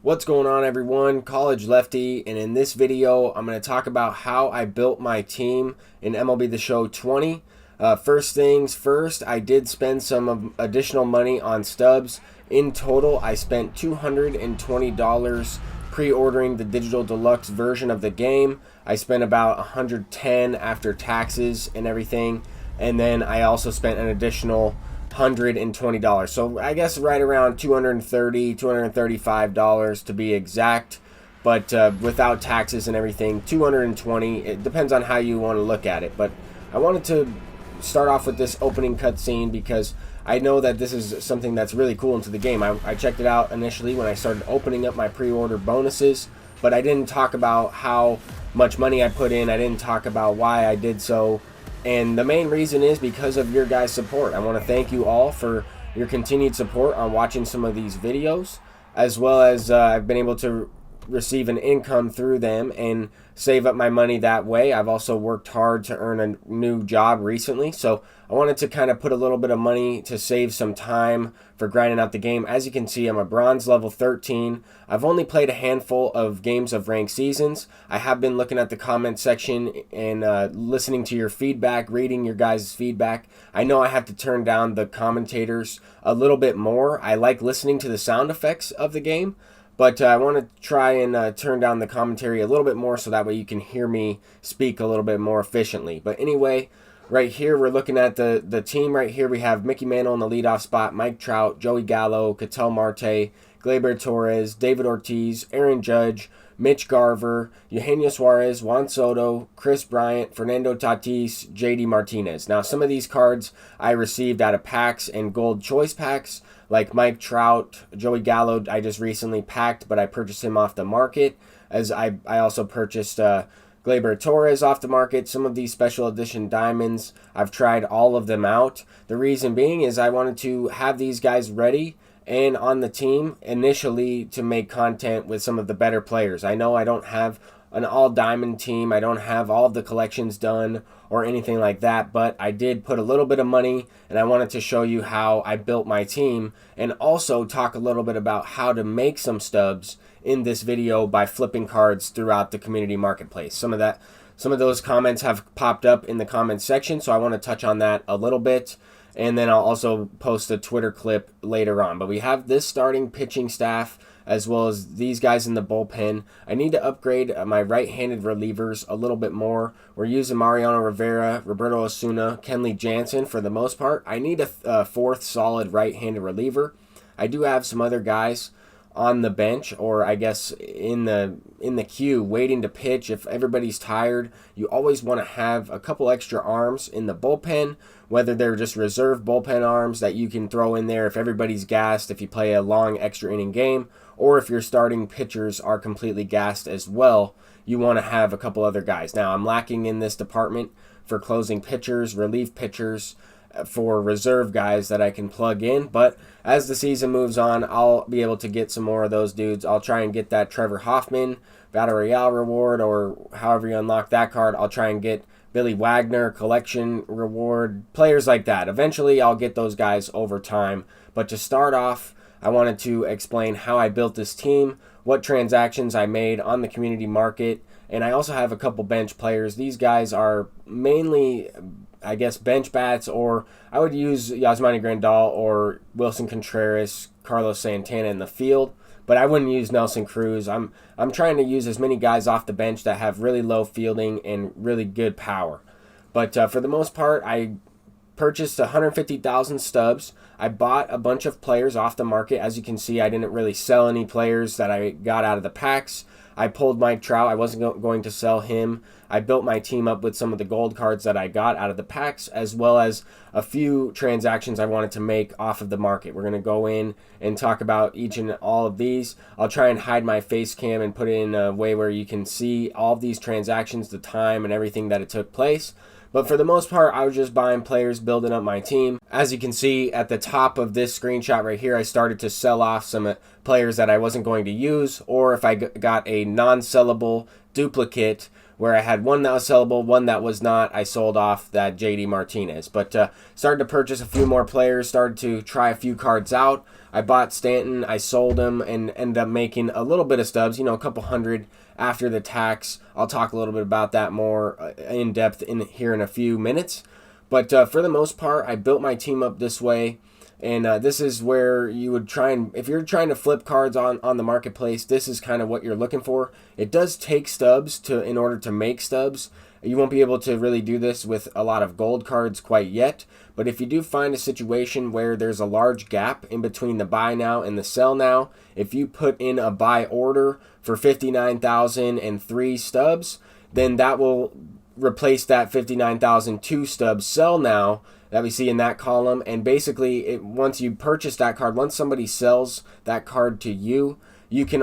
What's going on, everyone? College Lefty, and in this video I'm going to talk about how I built my team in MLB The Show 20. First things first, I did spend some additional money on Stubs. In total, I spent $220 pre-ordering the digital deluxe version of the game. I spent about $110 after taxes and everything, and then I also spent an additional $120. So I guess right around $230, $235 to be exact, but without taxes and everything, $220. It depends on how you want to look at it. But I wanted to start off with this opening cutscene because I know that this is something that's really cool into the game. I checked it out initially when I started opening up my pre-order bonuses, but I didn't talk about how much money I put in. I didn't talk about why I did so. And the main reason is because of your guys' support. I want to thank you all for your continued support on watching some of these videos, as well as I've been able to receive an income through them and save up my money that way. I've also worked hard to earn a new job recently, so I wanted to kind of put a little bit of money to save some time for grinding out the game. As you can see, I'm a bronze level 13. I've only played a handful of games of ranked seasons. I have been looking at the comment section and listening to your feedback, reading your guys' feedback. I know I have to turn down the commentators a little bit more. I like listening to the sound effects of the game, but I want to try and turn down the commentary a little bit more so that way you can hear me speak a little bit more efficiently. But anyway, right here we're looking at the team right here. We have Mickey Mantle in the leadoff spot, Mike Trout, Joey Gallo, Ketel Marte, Gleyber Torres, David Ortiz, Aaron Judge, Mitch Garver, Eugenio Suarez, Juan Soto, Chris Bryant, Fernando Tatis, JD Martinez. Now, some of these cards I received out of packs and gold choice packs, like Mike Trout, Joey Gallo, I just recently packed, but I purchased him off the market, as I also purchased Gleyber Torres off the market. Some of these special edition diamonds, I've tried all of them out. The reason being is I wanted to have these guys ready and on the team initially to make content with some of the better players. I know I don't have an all diamond team. I don't have all of the collections done or anything like that, but I did put a little bit of money and I wanted to show you how I built my team and also talk a little bit about how to make some stubs in this video by flipping cards throughout the community marketplace. Some of those comments have popped up in the comments section, so I want to touch on that a little bit. And then I'll also post a Twitter clip later on. But we have this starting pitching staff as well as these guys in the bullpen. I need to upgrade my right-handed relievers a little bit more. We're using Mariano Rivera, Roberto Osuna, Kenley Jansen for the most part. I need a fourth solid right-handed reliever. I do have some other guys on the bench, or I guess in the queue waiting to pitch. If everybody's tired, you always want to have a couple extra arms in the bullpen, whether they're just reserve bullpen arms that you can throw in there if everybody's gassed, if you play a long extra inning game, or if your starting pitchers are completely gassed as well, you want to have a couple other guys. Now, I'm lacking in this department for closing pitchers, relief pitchers, for reserve guys that I can plug in, but as the season moves on, I'll be able to get some more of those dudes. I'll try and get that Trevor Hoffman Battle Royale reward, or however you unlock that card. I'll try and get Billy Wagner collection reward, players like that. Eventually I'll get those guys over time, but to start off, I wanted to explain how I built this team, what transactions I made on the community market, and I also have a couple bench players. These guys are mainly, I guess, bench bats, or I would use Yasmani Grandal or Wilson Contreras, Carlos Santana in the field, but I wouldn't use Nelson Cruz. I'm trying to use as many guys off the bench that have really low fielding and really good power. But for the most part, I purchased 150,000 stubs. I bought a bunch of players off the market. As you can see, I didn't really sell any players that I got out of the packs. I pulled Mike Trout. I wasn't going to sell him. I built my team up with some of the gold cards that I got out of the packs, as well as a few transactions I wanted to make off of the market. We're going to go in and talk about each and all of these. I'll try and hide my face cam and put it in a way where you can see all of these transactions, the time and everything that it took place. But for the most part, I was just buying players, building up my team. As you can see at the top of this screenshot right here, I started to sell off some players that I wasn't going to use, or if I got a non-sellable duplicate where I had one that was sellable, one that was not. I sold off that JD Martinez. But started to purchase a few more players, started to try a few cards out. I bought Stanton, I sold him, and ended up making a little bit of stubs, a couple hundred after the tax. I'll talk a little bit about that more in depth here in a few minutes. But for the most part, I built my team up this way. And this is where you would try and, if you're trying to flip cards on the marketplace, this is kind of what you're looking for. It does take stubs in order to make stubs. You won't be able to really do this with a lot of gold cards quite yet. But if you do find a situation where there's a large gap in between the buy now and the sell now, if you put in a buy order for 59,003 stubs, then that will replace that 59,002 stubs sell now that we see in that column. And basically, once you purchase that card, once somebody sells that card to you, you can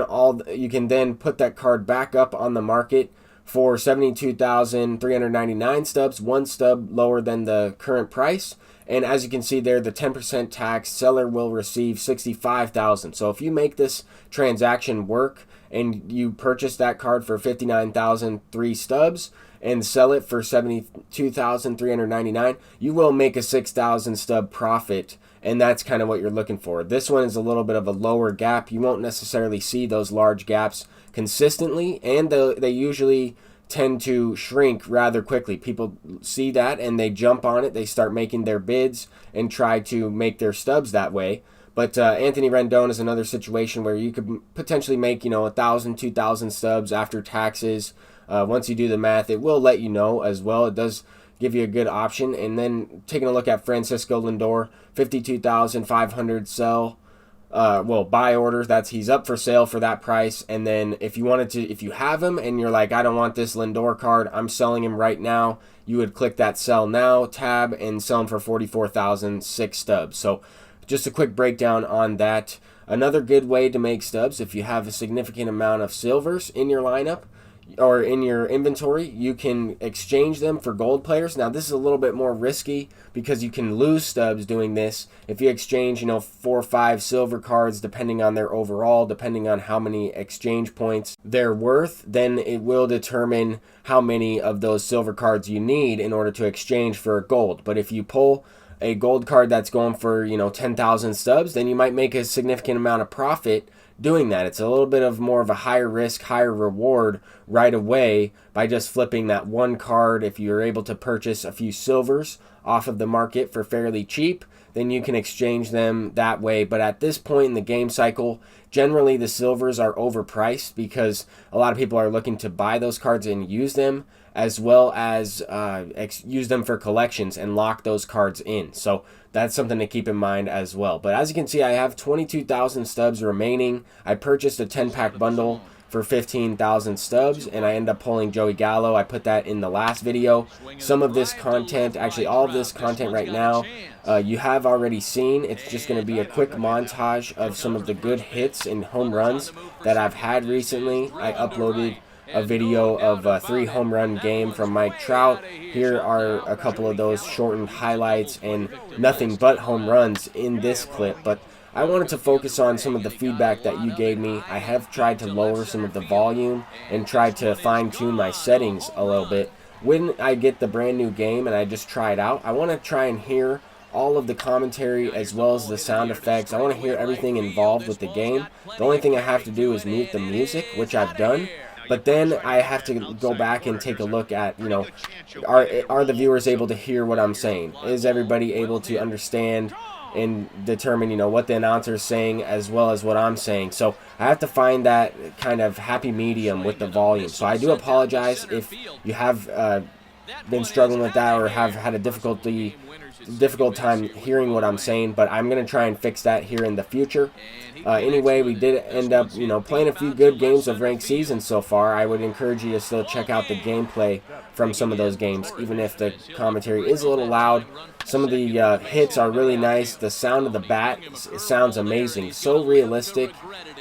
then put that card back up on the market for 72,399 stubs, one stub lower than the current price. And as you can see there, the 10% tax, seller will receive 65,000. So if you make this transaction work and you purchase that card for 59,003 stubs and sell it for 72,399, you will make a 6,000 stub profit. And that's kind of what you're looking for. This one is a little bit of a lower gap. You won't necessarily see those large gaps consistently, and they usually tend to shrink rather quickly. People see that and they jump on it. They start making their bids and try to make their stubs that way. But Anthony Rendon is another situation where you could potentially make 1,000, 2,000 stubs after taxes. Once you do the math, it will let you know as well. It does give you a good option. And then taking a look at Francisco Lindor, 52,500 sell. Buy order. He's up for sale for that price. And then if you have him and you're like, I don't want this Lindor card, I'm selling him right now, you would click that sell now tab and sell him for 44,006 stubs. So just a quick breakdown on that. Another good way to make stubs, if you have a significant amount of silvers in your lineup or in your inventory, you can exchange them for gold players. Now this is a little bit more risky because you can lose stubs doing this. If you exchange 4 or 5 silver cards, depending on their overall, depending on how many exchange points they're worth, then it will determine how many of those silver cards you need in order to exchange for gold. But if you pull a gold card that's going for 10,000 stubs, then you might make a significant amount of profit doing that. It's a little bit of more of a higher risk, higher reward right away by just flipping that one card. If you're able to purchase a few silvers off of the market for fairly cheap, then you can exchange them that way. But at this point in the game cycle, generally the silvers are overpriced because a lot of people are looking to buy those cards and use them, as well as use them for collections and lock those cards in. So that's something to keep in mind as well. But as you can see, I have 22,000 stubs remaining. I purchased a 10-pack bundle for 15,000 stubs, and I end up pulling Joey Gallo. I put that in the last video. Some of this content, actually all of this content right now, you have already seen. It's just going to be a quick montage of some of the good hits and home runs that I've had recently. I uploaded a video of a 3 home run game from Mike Trout. Here are a couple of those shortened highlights and nothing but home runs in this clip. But I wanted to focus on some of the feedback that you gave me. I have tried to lower some of the volume and tried to fine-tune my settings a little bit. When I get the brand new game and I just try it out, I want to try and hear all of the commentary as well as the sound effects. I want to hear everything involved with the game. The only thing I have to do is mute the music, which I've done. But then I have to go back and take a look at, are the viewers able to hear what I'm saying? Is everybody able to understand and determine, what the announcer is saying as well as what I'm saying? So I have to find that kind of happy medium with the volume. So I do apologize if you have been struggling with that or have had a difficult time hearing what I'm saying, but I'm going to try and fix that here in the future. Anyway, we did end up, playing a few good games of ranked seasons so far. I would encourage you to still check out the gameplay from some of those games, even if the commentary is a little loud. Some of the hits are really nice. The sound of the bat sounds amazing, so realistic,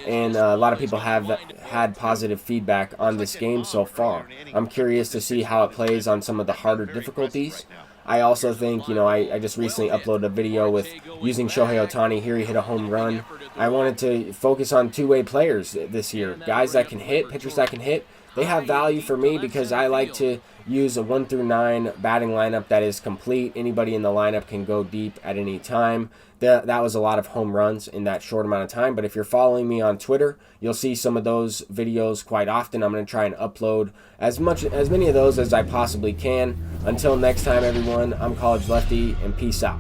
and a lot of people have had positive feedback on this game so far. I'm curious to see how it plays on some of the harder difficulties. I also think, I just recently uploaded a video with using Shohei Ohtani. Here he hit a home run. I wanted to focus on two-way players this year. Guys that can hit, pitchers that can hit, they have value for me because I like to use a 1 through 9 batting lineup that is complete. Anybody in the lineup can go deep at any time. That was a lot of home runs in that short amount of time. But if you're following me on Twitter, you'll see some of those videos quite often. I'm going to try and upload as many of those as I possibly can. Until next time, everyone, I'm College Lefty, and peace out.